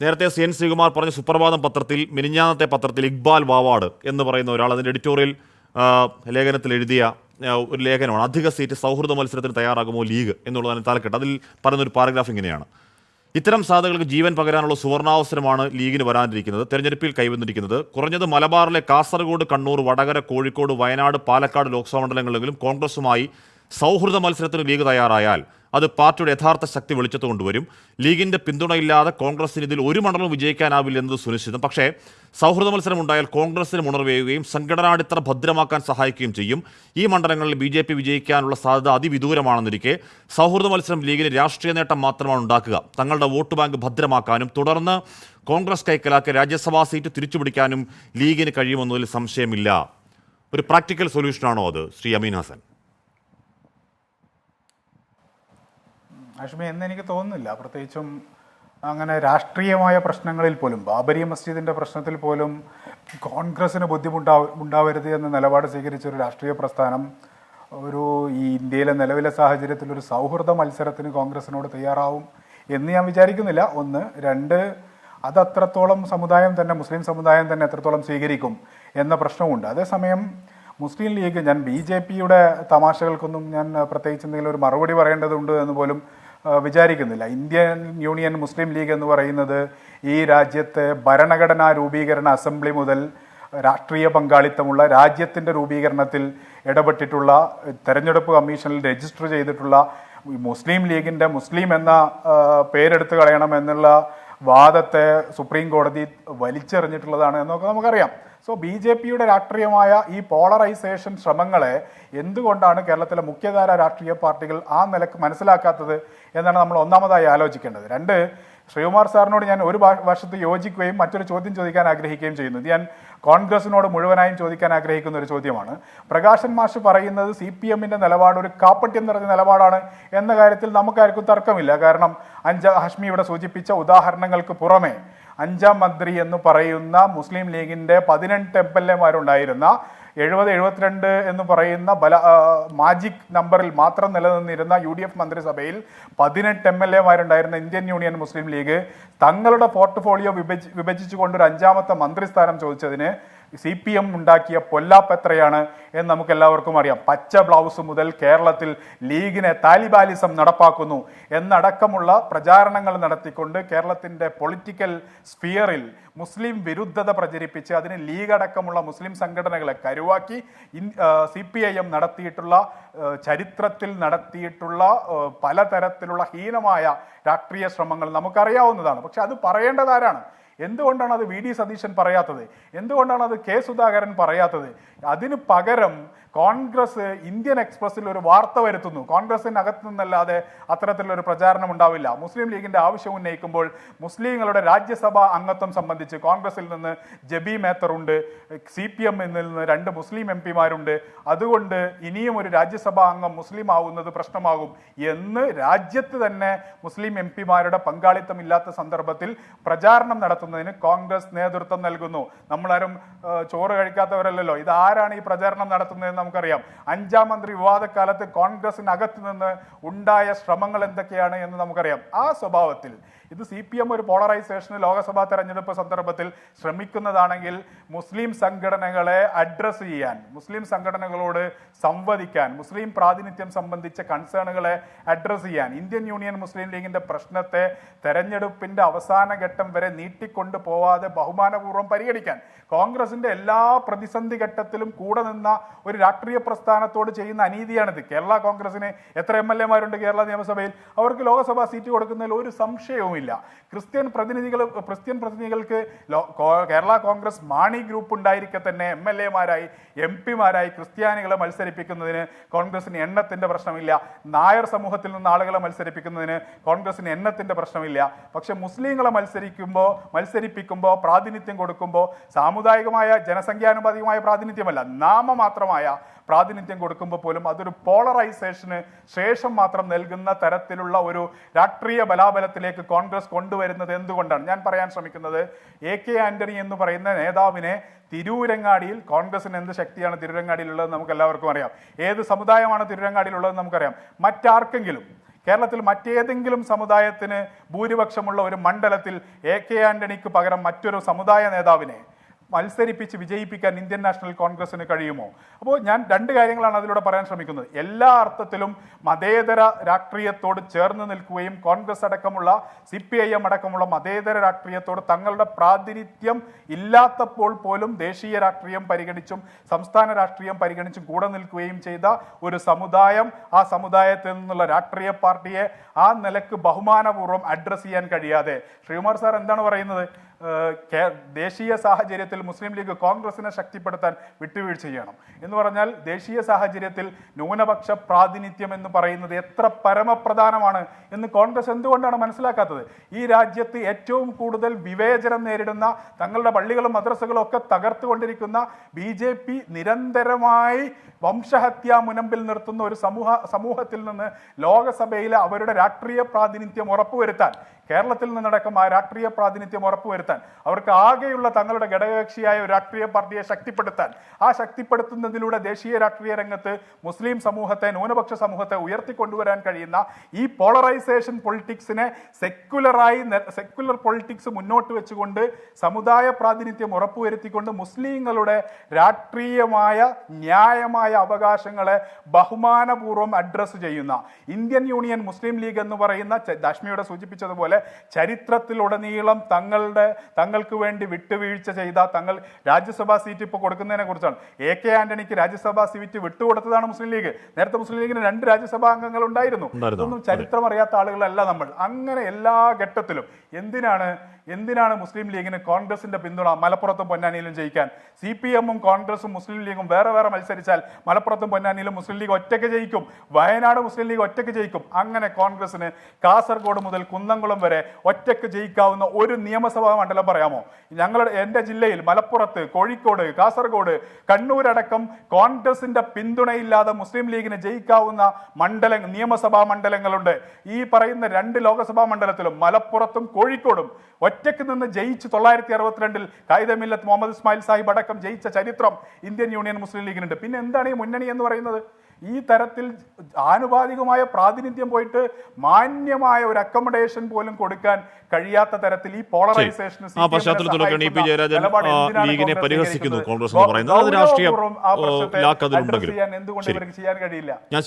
നേരത്തെ CN ശ്രീകുമാർ പറഞ്ഞ സുപ്രഭാതം പത്രത്തിൽ മിനിഞ്ഞാന്നത്തെ പത്രത്തിൽ ഇക്ബാൽ വാവാട് എന്ന് പറയുന്ന ഒരാൾ അതിൻ്റെ എഡിറ്റോറിയൽ ലേഖനത്തിൽ എഴുതിയ ഒരു ലേഖനമാണ്. അധിക സീറ്റ് സൗഹൃദ മത്സരത്തിന് തയ്യാറാകുമോ ലീഗ് എന്നുള്ളതാണ് തലക്കെട്ട്. അതിൽ പറയുന്ന ഒരു പാരഗ്രാഫ് ഇങ്ങനെയാണ്: ഇത്തരം സാധ്യതകൾക്ക് ജീവൻ പകരാനുള്ള സുവർണാവസരമാണ് ലീഗിന് വരാനിരിക്കുന്നത്. തെരഞ്ഞെടുപ്പിൽ കൈവന്നിരിക്കുന്നത് കുറഞ്ഞത് മലബാറിലെ കാസർഗോഡ്, കണ്ണൂർ, വടകര, കോഴിക്കോട്, വയനാട്, പാലക്കാട് ലോക്സഭാ മണ്ഡലങ്ങളിലെങ്കിലും കോൺഗ്രസുമായി സൗഹൃദ മത്സരത്തിന് ലീഗ് തയ്യാറായാൽ അത് പാർട്ടിയുടെ യഥാർത്ഥ ശക്തി വെളിച്ചത്ത് കൊണ്ടുവരും. ലീഗിന്റെ പിന്തുണയില്ലാതെ കോൺഗ്രസിന് ഇതിൽ ഒരു മണ്ഡലം വിജയിക്കാനാവില്ല എന്നത് സുനിശ്ചിതം. പക്ഷേ സൗഹൃദ മത്സരം ഉണ്ടായാൽ കോൺഗ്രസിന് ഉണർവേകുകയും സംഘടനാടിത്തറ ഭദ്രമാക്കാൻ സഹായിക്കുകയും ചെയ്യും. ഈ മണ്ഡലങ്ങളിൽ BJP വിജയിക്കാനുള്ള സാധ്യത അതിവിദൂരമാണെന്നിരിക്കെ സൗഹൃദ മത്സരം ലീഗിന് രാഷ്ട്രീയ നേട്ടം മാത്രമാണ് ഉണ്ടാക്കുക. തങ്ങളുടെ വോട്ട് ബാങ്ക് ഭദ്രമാക്കാനും തുടർന്ന് കോൺഗ്രസ് കൈക്കലാക്കി രാജ്യസഭാ സീറ്റ് തിരിച്ചുപിടിക്കാനും ലീഗിന് കഴിയുമെന്നതിൽ സംശയമില്ല. ഒരു പ്രാക്ടിക്കൽ സൊല്യൂഷനാണോ അത്, ശ്രീ അമീൻ ഹസൻ? ഹാഷ്മി, എന്ന് എനിക്ക് തോന്നുന്നില്ല. പ്രത്യേകിച്ചും അങ്ങനെ രാഷ്ട്രീയമായ പ്രശ്നങ്ങളിൽ പോലും, ബാബരി മസ്ജിദിൻ്റെ പ്രശ്നത്തിൽ പോലും കോൺഗ്രസിന് ബുദ്ധിമുട്ടുണ്ടാവരുത് എന്ന നിലപാട് സ്വീകരിച്ച ഒരു രാഷ്ട്രീയ പ്രസ്ഥാനം ഈ ഇന്ത്യയിലെ നിലവിലെ സാഹചര്യത്തിൽ ഒരു സൗഹൃദ മത്സരത്തിന് കോൺഗ്രസിനോട് തയ്യാറാവും എന്ന് ഞാൻ വിചാരിക്കുന്നില്ല. ഒന്ന്. രണ്ട്, അത് അത്രത്തോളം മുസ്ലിം സമുദായം തന്നെ എത്രത്തോളം സ്വീകരിക്കും എന്ന പ്രശ്നമുണ്ട്. അതേസമയം മുസ്ലിം ലീഗ്, ഞാൻ BJPയുടെ തമാശകൾക്കൊന്നും ഞാൻ പ്രത്യേകിച്ച് എന്തെങ്കിലും ഒരു മറുപടി പറയേണ്ടതുണ്ട് എന്ന് പോലും വിചാരിക്കുന്നില്ല. ഇന്ത്യൻ യൂണിയൻ മുസ്ലിം ലീഗ് എന്ന് പറയുന്നത് ഈ രാജ്യത്തെ ഭരണഘടനാ രൂപീകരണ അസംബ്ലി മുതൽ രാഷ്ട്രീയ പങ്കാളിത്തമുള്ള, രാജ്യത്തിൻ്റെ രൂപീകരണത്തിൽ ഇടപെട്ടിട്ടുള്ള, തെരഞ്ഞെടുപ്പ് കമ്മീഷനിൽ രജിസ്റ്റർ ചെയ്തിട്ടുള്ള മുസ്ലിം ലീഗിൻ്റെ മുസ്ലിം എന്ന പേരെടുത്ത് കളയണം എന്നുള്ള വാദത്തെ സുപ്രീം കോടതി വലിച്ചെറിഞ്ഞിട്ടുള്ളതാണ് എന്നൊക്കെ നമുക്കറിയാം. സോ BJPയുടെ രാഷ്ട്രീയമായ ഈ പോളറൈസേഷൻ ശ്രമങ്ങളെ എന്തുകൊണ്ടാണ് കേരളത്തിലെ മുഖ്യധാര രാഷ്ട്രീയ പാർട്ടികൾ ആ നിലക്ക് മനസ്സിലാക്കാത്തത് എന്നാണ് നമ്മൾ ഒന്നാമതായി ആലോചിക്കേണ്ടത്. രണ്ട്, ശ്രീകുമാർ സാറിനോട് ഞാൻ ഒരു വശത്ത് യോജിക്കുകയും മറ്റൊരു ചോദ്യം ചോദിക്കാൻ ആഗ്രഹിക്കുകയും ചെയ്യുന്നു. ഇത് ഞാൻ കോൺഗ്രസിനോട് മുഴുവനായും ചോദിക്കാൻ ആഗ്രഹിക്കുന്ന ഒരു ചോദ്യമാണ്. പ്രകാശൻ മാഷ് പറയുന്നത് CPMന്റെ നിലപാട് ഒരു കാപ്പട്യം നിറഞ്ഞ നിലപാടാണ് എന്ന കാര്യത്തിൽ നമുക്കാർക്കും തർക്കമില്ല. കാരണം ഹാഷ്മി ഇവിടെ സൂചിപ്പിച്ച ഉദാഹരണങ്ങൾക്ക് പുറമെ 5ാം മന്ത്രി എന്ന് പറയുന്ന മുസ്ലിം ലീഗിൻ്റെ 18 MLA-മാരുണ്ടായിരുന്ന 70-72 എന്ന് പറയുന്ന മാജിക് നമ്പറിൽ മാത്രം നിലനിന്നിരുന്ന UDF മന്ത്രിസഭയിൽ 18 MLA-മാരുണ്ടായിരുന്ന ഇന്ത്യൻ യൂണിയൻ മുസ്ലിം ലീഗ് തങ്ങളുടെ പോർട്ട്ഫോളിയോ വിഭജിച്ചുകൊണ്ട് ഒരു 5ാമത്തെ മന്ത്രിസ്ഥാനം ചോദിച്ചതിന് CPM ഉണ്ടാക്കിയ പൊല്ലാപ്പ് എത്രയാണ് എന്ന് നമുക്ക് എല്ലാവർക്കും അറിയാം. പച്ച ബ്ലൗസ് മുതൽ കേരളത്തിൽ ലീഗിനെ താലിബാലിസം നടപ്പാക്കുന്നു എന്നടക്കമുള്ള പ്രചാരണങ്ങൾ നടത്തിക്കൊണ്ട് കേരളത്തിൻ്റെ പൊളിറ്റിക്കൽ സ്ഫിയറിൽ മുസ്ലിം വിരുദ്ധത പ്രചരിപ്പിച്ച് അതിന് ലീഗ് അടക്കമുള്ള മുസ്ലിം സംഘടനകളെ കരുവാക്കി CPIM നടത്തിയിട്ടുള്ള, ചരിത്രത്തിൽ നടത്തിയിട്ടുള്ള പലതരത്തിലുള്ള ഹീനമായ രാഷ്ട്രീയ ശ്രമങ്ങൾ നമുക്കറിയാവുന്നതാണ്. പക്ഷെ അത് പറയേണ്ടത് ആരാണ്? എന്തുകൊണ്ടാണ് അത് VD സതീശൻ പറയാത്തത്? എന്തുകൊണ്ടാണ് അത് K സുധാകരൻ പറയാത്തത്? അതിന് പകരം കോൺഗ്രസ് ഇന്ത്യൻ എക്സ്പ്രസിൽ ഒരു വാർത്ത വരുത്തുന്നു. കോൺഗ്രസിനകത്ത് നിന്നല്ലാതെ അത്തരത്തിലൊരു പ്രചാരണം ഉണ്ടാവില്ല. മുസ്ലിം ലീഗിന്റെ ആവശ്യം ഉന്നയിക്കുമ്പോൾ മുസ്ലിങ്ങളുടെ രാജ്യസഭാ അംഗത്വം സംബന്ധിച്ച് കോൺഗ്രസിൽ നിന്ന് ജബി മേത്തറുണ്ട്, CPMൽ നിന്ന് 2 മുസ്ലിം MP-മാരുണ്ട്, അതുകൊണ്ട് ഇനിയും ഒരു രാജ്യസഭാ അംഗം മുസ്ലിം ആവുന്നത് പ്രശ്നമാകും എന്ന് രാജ്യത്ത് തന്നെ മുസ്ലിം MP-മാരുടെ പങ്കാളിത്തം ഇല്ലാത്ത സന്ദർഭത്തിൽ പ്രചാരണം നടത്തുന്നതിന് കോൺഗ്രസ് നേതൃത്വം നൽകുന്നു. നമ്മളാരും ചോറ് കഴിക്കാത്തവരല്ലല്ലോ. ഇത് ആരാണ് ഈ പ്രചാരണം നടത്തുന്നതെന്ന് നമുക്കറിയാം. 5ാം മന്ത്രി വിവാദക്കാലത്ത് കോൺഗ്രസിനകത്ത് നിന്ന് ഉണ്ടായ ശ്രമങ്ങൾ എന്തൊക്കെയാണ് എന്ന് നമുക്കറിയാം. ആ സ്വഭാവത്തിൽ ഇത് CPM ഒരു പോളറൈസേഷന് ലോക്സഭാ തെരഞ്ഞെടുപ്പ് സന്ദർഭത്തിൽ ശ്രമിക്കുന്നതാണെങ്കിൽ മുസ്ലിം സംഘടനകളെ അഡ്രസ് ചെയ്യാൻ, മുസ്ലിം സംഘടനകളോട് സംവദിക്കാൻ, മുസ്ലിം പ്രാതിനിധ്യം സംബന്ധിച്ച കൺസേണുകളെ അഡ്രസ് ചെയ്യാൻ, ഇന്ത്യൻ യൂണിയൻ മുസ്ലിം ലീഗിന്റെ പ്രശ്നത്തെ തെരഞ്ഞെടുപ്പിന്റെ അവസാന ഘട്ടം വരെ നീട്ടിക്കൊണ്ടു പോവാതെ ബഹുമാനപൂർവ്വം പരിഗണിക്കാൻ കോൺഗ്രസിന്റെ എല്ലാ പ്രതിസന്ധി ഘട്ടത്തിലും കൂടെ നിന്ന ഒരു രാഷ്ട്രീയ പ്രസ്ഥാനത്തോട് ചെയ്യുന്ന അനീതിയാണിത്. കേരള കോൺഗ്രസിന് എത്ര MLA-മാരുണ്ട് കേരള നിയമസഭയിൽ? അവർക്ക് ലോക്സഭാ സീറ്റ് കൊടുക്കുന്നതിൽ ഒരു സംശയവുമില്ല. ക്രിസ്ത്യൻ പ്രതിനിധികൾക്ക് കേരള കോൺഗ്രസ് മാണി ഗ്രൂപ്പ് ഉണ്ടായിരിക്കെ തന്നെ MLA-മാരായി MP-മാരായി ക്രിസ്ത്യാനികളെ മത്സരിപ്പിക്കുന്നതിന് കോൺഗ്രസിന് എണ്ണത്തിന്റെ പ്രശ്നമില്ല. നായർ സമൂഹത്തിൽ നിന്ന് ആളുകളെ മത്സരിപ്പിക്കുന്നതിന് കോൺഗ്രസിന് എണ്ണത്തിന്റെ പ്രശ്നമില്ല. പക്ഷെ മുസ്ലിങ്ങളെ മത്സരിപ്പിക്കുമ്പോൾ പ്രാതിനിധ്യം കൊടുക്കുമ്പോൾ സാമുദായികമായ ജനസംഖ്യാനുപാതികമായ പ്രാതിനിധ്യമല്ല, നാമമാത്രമായ പ്രാതിനിധ്യം കൊടുക്കുമ്പോൾ പോലും അതൊരു പോളറൈസേഷന് ശേഷം മാത്രം നൽകുന്ന തരത്തിലുള്ള ഒരു രാഷ്ട്രീയ ബലാബലത്തിലേക്ക് കോൺഗ്രസ് കൊണ്ടുവരുന്നത് എന്തുകൊണ്ടാണ്? ഞാൻ പറയാൻ ശ്രമിക്കുന്നത്, AK ആന്റണി എന്ന് പറയുന്ന നേതാവിനെ തിരൂരങ്ങാടിയിൽ, കോൺഗ്രസിന് എന്ത് ശക്തിയാണ് തിരൂരങ്ങാടിയിലുള്ളത് നമുക്ക് എല്ലാവർക്കും അറിയാം. ഏത് സമുദായമാണ് തിരൂരങ്ങാടിയിലുള്ളത് നമുക്കറിയാം. മറ്റാർക്കെങ്കിലും കേരളത്തിൽ മറ്റേതെങ്കിലും സമുദായത്തിന് ഭൂരിപക്ഷമുള്ള ഒരു മണ്ഡലത്തിൽ AK ആന്റണിക്ക് പകരം മറ്റൊരു സമുദായ നേതാവിനെ മത്സരിപ്പിച്ച് വിജയിപ്പിക്കാൻ ഇന്ത്യൻ നാഷണൽ കോൺഗ്രസിന് കഴിയുമോ? അപ്പോൾ ഞാൻ രണ്ട് കാര്യങ്ങളാണ് അതിലൂടെ പറയാൻ ശ്രമിക്കുന്നത്. എല്ലാ അർത്ഥത്തിലും മതേതര രാഷ്ട്രീയത്തോട് ചേർന്ന് നിൽക്കുകയും കോൺഗ്രസ് അടക്കമുള്ള CPIM അടക്കമുള്ള മതേതര രാഷ്ട്രീയത്തോട് തങ്ങളുടെ പ്രാതിനിധ്യം ഇല്ലാത്തപ്പോൾ പോലും ദേശീയ രാഷ്ട്രീയം പരിഗണിച്ചും സംസ്ഥാന രാഷ്ട്രീയം പരിഗണിച്ചും കൂടെ നിൽക്കുകയും ചെയ്ത ഒരു സമുദായം, ആ സമുദായത്തിൽ നിന്നുള്ള രാഷ്ട്രീയ പാർട്ടിയെ ആ നിലക്ക് ബഹുമാനപൂർവ്വം അഡ്രസ്സ് ചെയ്യാൻ കഴിയാതെ ശ്രീകുമാർ സാർ എന്താണ് പറയുന്നത്? ദേശീയ സാഹചര്യത്തിൽ മുസ്ലിം ലീഗ് കോൺഗ്രസിനെ ശക്തിപ്പെടുത്താൻ വിട്ടുവീഴ്ച ചെയ്യണം എന്ന് പറഞ്ഞാൽ ദേശീയ സാഹചര്യത്തിൽ ന്യൂനപക്ഷ പ്രാതിനിധ്യം എന്ന് പറയുന്നത് എത്ര പരമപ്രധാനമാണ് എന്ന് കോൺഗ്രസ് എന്തുകൊണ്ടാണ് മനസ്സിലാക്കാത്തത്? ഈ രാജ്യത്ത് ഏറ്റവും കൂടുതൽ വിവേചനം നേരിടുന്ന, തങ്ങളുടെ പള്ളികളും മദ്രസകളും ഒക്കെ തകർത്തുകൊണ്ടിരിക്കുന്ന BJP നിരന്തരമായി വംശഹത്യാ മുനമ്പിൽ നിർത്തുന്ന ഒരു സമൂഹത്തിൽ നിന്ന് ലോകസഭയിലെ അവരുടെ രാഷ്ട്രീയ പ്രാതിനിധ്യം ഉറപ്പുവരുത്താൻ, കേരളത്തിൽ നിന്നടക്കം ആ രാഷ്ട്രീയ പ്രാതിനിധ്യം ഉറപ്പുവരുത്താൻ, അവർക്ക് ആകെയുള്ള തങ്ങളുടെ ഘടകകക്ഷിയായ ഒരു രാഷ്ട്രീയ പാർട്ടിയെ ശക്തിപ്പെടുത്താൻ, ആ ശക്തിപ്പെടുത്തുന്നതിലൂടെ ദേശീയ രാഷ്ട്രീയ രംഗത്ത് മുസ്ലിം സമൂഹത്തെ, ന്യൂനപക്ഷ സമൂഹത്തെ ഉയർത്തിക്കൊണ്ടുവരാൻ കഴിയുന്ന ഈ പോളറൈസേഷൻ പൊളിറ്റിക്സിനെ സെക്കുലർ പൊളിറ്റിക്സ് മുന്നോട്ട് വെച്ചുകൊണ്ട് സമുദായ പ്രാതിനിധ്യം ഉറപ്പുവരുത്തിക്കൊണ്ട് മുസ്ലിങ്ങളുടെ രാഷ്ട്രീയമായ ന്യായമായ അവകാശങ്ങളെ ബഹുമാനപൂർവ്വം അഡ്രസ്സ് ചെയ്യുന്ന ഇന്ത്യൻ യൂണിയൻ മുസ്ലിം ലീഗ് എന്ന് പറയുന്ന ദാഷ്മിയുടെ സൂചിപ്പിച്ചതുപോലെ ചരിത്രത്തിലുടനീളം തങ്ങൾക്ക് വേണ്ടി വിട്ടുവീഴ്ച ചെയ്ത, തങ്ങൾ രാജ്യസഭാ സീറ്റ് ഇപ്പോൾ കൊടുക്കുന്നതിനെ കുറിച്ചാണ്. AK ആന്റണിക്ക് രാജ്യസഭാ സീറ്റ് വിട്ടുകൊടുത്തതാണ് മുസ്ലിം ലീഗ്. നേരത്തെ മുസ്ലിം ലീഗിന് 2 രാജ്യസഭാ അംഗങ്ങൾ ഉണ്ടായിരുന്നു. ഇതൊന്നും ചരിത്രം അറിയാത്ത ആളുകളല്ല നമ്മൾ. അങ്ങനെ എല്ലാ ഘട്ടത്തിലും എന്തിനാണ് മുസ്ലിം ലീഗിന് കോൺഗ്രസിന്റെ പിന്തുണ മലപ്പുറത്തും പൊന്നാനിയിലും ജയിക്കാൻ? CPM-ഉം കോൺഗ്രസും മുസ്ലിം ലീഗും വേറെ മത്സരിച്ചാൽ മലപ്പുറത്തും പൊന്നാനിയിലും മുസ്ലിം ലീഗ് ഒറ്റയ്ക്ക് ജയിക്കും, വയനാട് മുസ്ലിം ലീഗ് ഒറ്റയ്ക്ക് ജയിക്കും. അങ്ങനെ കോൺഗ്രസിന് കാസർഗോഡ് മുതൽ കുന്നംകുളം വരെ ഒറ്റയ്ക്ക് ജയിക്കാവുന്ന ഒരു നിയമസഭാ മണ്ഡലം പറയാമോ? എൻ്റെ ജില്ലയിൽ മലപ്പുറത്ത്, കോഴിക്കോട്, കാസർഗോഡ്, കണ്ണൂരടക്കം കോൺഗ്രസിന്റെ പിന്തുണയില്ലാതെ മുസ്ലിം ലീഗിന് ജയിക്കാവുന്ന നിയമസഭാ മണ്ഡലങ്ങളുണ്ട്. ഈ പറയുന്ന 2 ലോക്സഭാ മണ്ഡലത്തിലും മലപ്പുറത്തും കോഴിക്കോടും ഒറ്റയ്ക്ക് നിന്ന് ജയിച്ച് 962-ൽ കായിദമില്ലത്ത് മുഹമ്മദ് ഇസ്മായിൽ സാഹിബ് അടക്കം ജയിച്ച ചരിത്രം ഇന്ത്യൻ യൂണിയൻ മുസ്ലിം ലീഗിനുണ്ട്. പിന്നെ എന്താണ് ഈ മുന്നണി എന്ന് പറയുന്നത്? ഈ തരത്തിൽ ആനുപാതികമായ പ്രാതിനിധ്യം പോയിട്ട് മാന്യമായ ഒരു അക്കോമഡേഷൻ പോലും കൊടുക്കാൻ കഴിയാത്ത തരത്തിൽ ഈ പോളറൈസേഷൻ ലീഗിനെ പരിഹസിക്കുന്നു കോൺഗ്രസ് എന്ന് പറയുന്നത്. അത് രാഷ്ട്രീയ എന്തുകൊണ്ട് ഇവർക്ക് ചെയ്യാൻ കഴിയില്ല? ഞാൻ